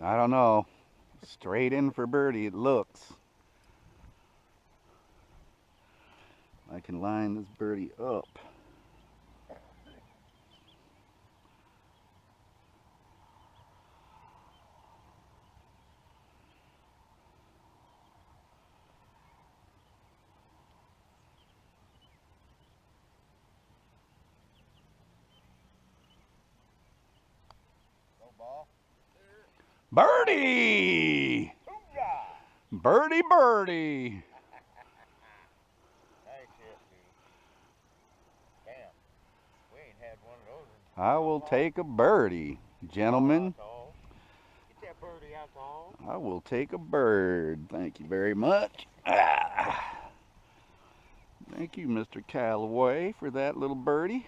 I don't know. Straight in for birdie it looks. I can line this birdie up. Go ball. Birdie! Hoorah! Birdie, birdie! Nice hit, dude. Damn. We ain't had one of those in I will take a birdie, gentlemen. Get that birdie out the hole. I will take a bird. Thank you very much. Ah. Thank you, Mr. Callaway, for that little birdie.